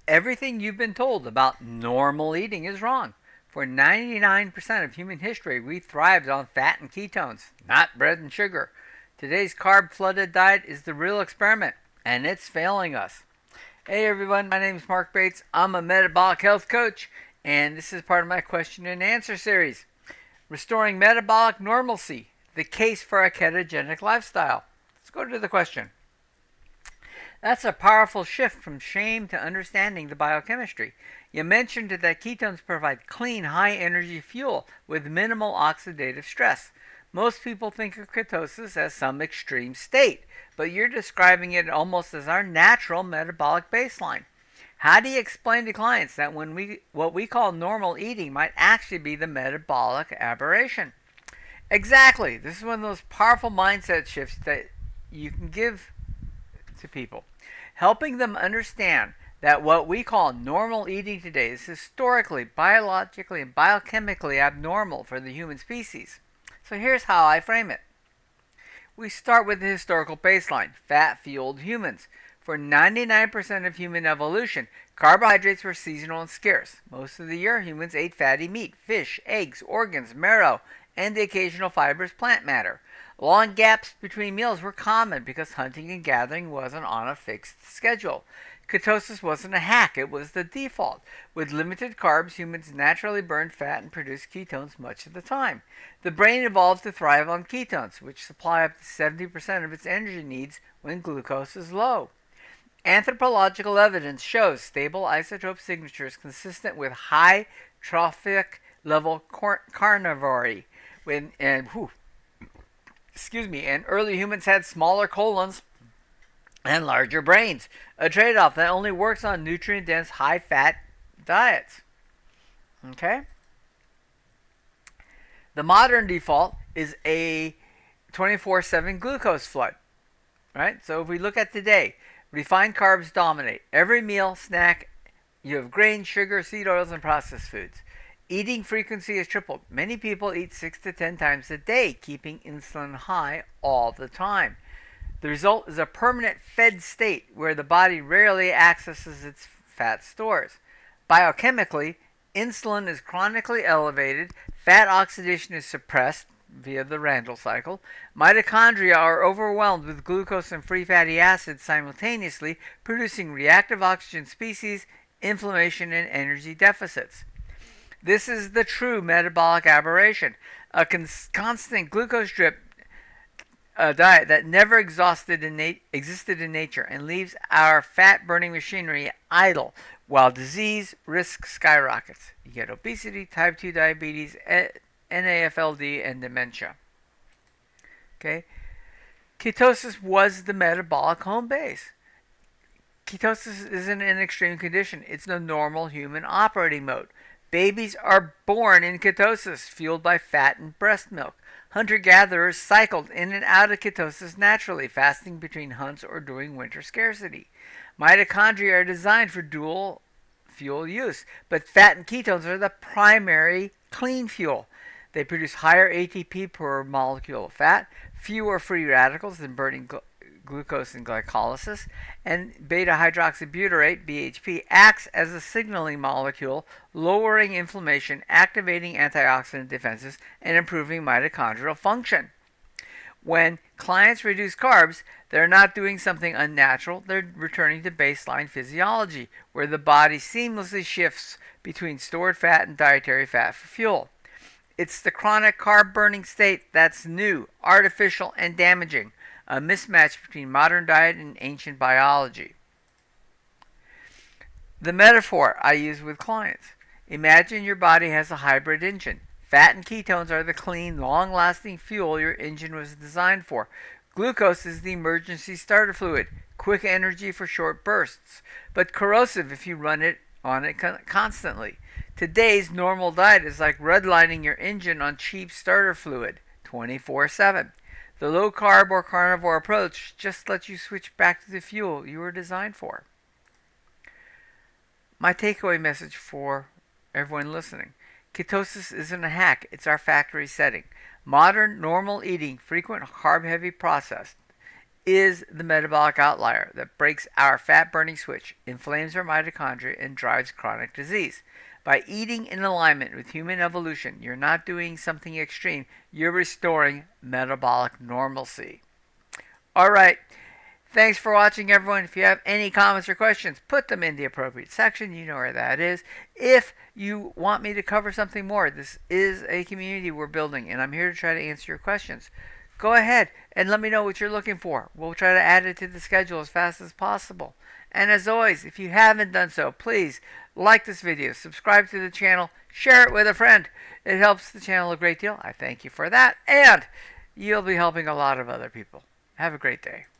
Everything you've been told about normal eating is wrong. For 99% of human history, we thrived on fat and ketones, not bread and sugar. Today's carb flooded diet is the real experiment, and it's failing us. Hey everyone, my name is Marc Bates. I'm a metabolic health coach, and this is part of my question and answer series. Restoring metabolic normalcy, the case for a ketogenic lifestyle. Let's go to the question. That's a powerful shift from shame to understanding the biochemistry. You mentioned that ketones provide clean, high-energy fuel with minimal oxidative stress. Most people think of ketosis as some extreme state, but you're describing it almost as our natural metabolic baseline. How do you explain to clients that what we call normal eating might actually be the metabolic aberration? Exactly. This is one of those powerful mindset shifts that you can give to people, helping them understand that what we call normal eating today is historically, biologically, and biochemically abnormal for the human species. So here's how I frame it. We start with the historical baseline, fat-fueled humans. For 99% of human evolution, carbohydrates were seasonal and scarce. Most of the year, humans ate fatty meat, fish, eggs, organs, marrow, and the occasional fibrous plant matter. Long gaps between meals were common because hunting and gathering wasn't on a fixed schedule. Ketosis wasn't a hack, it was the default. With limited carbs, humans naturally burned fat and produced ketones much of the time. The brain evolved to thrive on ketones, which supply up to 70% of its energy needs when glucose is low. Anthropological evidence shows stable isotope signatures consistent with high trophic level carnivore. And early humans had smaller colons and larger brains, a trade-off that only works on nutrient-dense, high-fat diets. Okay? The modern default is a 24/7 glucose flood. Right? So if we look at today, refined carbs dominate. Every meal, snack, you have grain, sugar, seed oils, and processed foods. Eating frequency has tripled. Many people eat 6 to 10 times a day, keeping insulin high all the time. The result is a permanent fed state where the body rarely accesses its fat stores. Biochemically, insulin is chronically elevated, fat oxidation is suppressed via the Randle cycle, mitochondria are overwhelmed with glucose and free fatty acids simultaneously, producing reactive oxygen species, inflammation, and energy deficits. This is the true metabolic aberration, a constant glucose drip diet that never existed in nature and leaves our fat-burning machinery idle while disease risk skyrockets. You get obesity, type 2 diabetes, NAFLD, and dementia. Okay? Ketosis was the metabolic home base. Ketosis isn't an extreme condition. It's the normal human operating mode. Babies are born in ketosis, fueled by fat and breast milk. Hunter-gatherers cycled in and out of ketosis naturally, fasting between hunts or during winter scarcity. Mitochondria are designed for dual fuel use, but fat and ketones are the primary clean fuel. They produce higher ATP per molecule of fat, fewer free radicals than burning glucose in glycolysis, and beta-hydroxybutyrate, BHP, acts as a signaling molecule, lowering inflammation, activating antioxidant defenses, and improving mitochondrial function. When clients reduce carbs, they're not doing something unnatural, they're returning to baseline physiology, where the body seamlessly shifts between stored fat and dietary fat for fuel. It's the chronic carb-burning state that's new, artificial, and damaging. A mismatch between modern diet and ancient biology. The metaphor I use with clients. Imagine your body has a hybrid engine. Fat and ketones are the clean, long-lasting fuel your engine was designed for. Glucose is the emergency starter fluid, quick energy for short bursts, but corrosive if you run it on it constantly. Today's normal diet is like redlining your engine on cheap starter fluid, 24/7. The low-carb or carnivore approach just lets you switch back to the fuel you were designed for. My takeaway message for everyone listening. Ketosis isn't a hack, it's our factory setting. Modern, normal eating, frequent carb-heavy processed, is the metabolic outlier that breaks our fat burning switch, inflames our mitochondria, and drives chronic disease. By eating in alignment with human evolution, you're not doing something extreme, you're restoring metabolic normalcy. All right. Thanks for watching, everyone. If you have any comments or questions, put them in the appropriate section. You know where that is. If you want me to cover something more, this is a community we're building, and I'm here to try to answer your questions. Go ahead and let me know what you're looking for. We'll try to add it to the schedule as fast as possible. And as always, if you haven't done so, please like this video, subscribe to the channel, share it with a friend. It helps the channel a great deal. I thank you for that, and you'll be helping a lot of other people. Have a great day.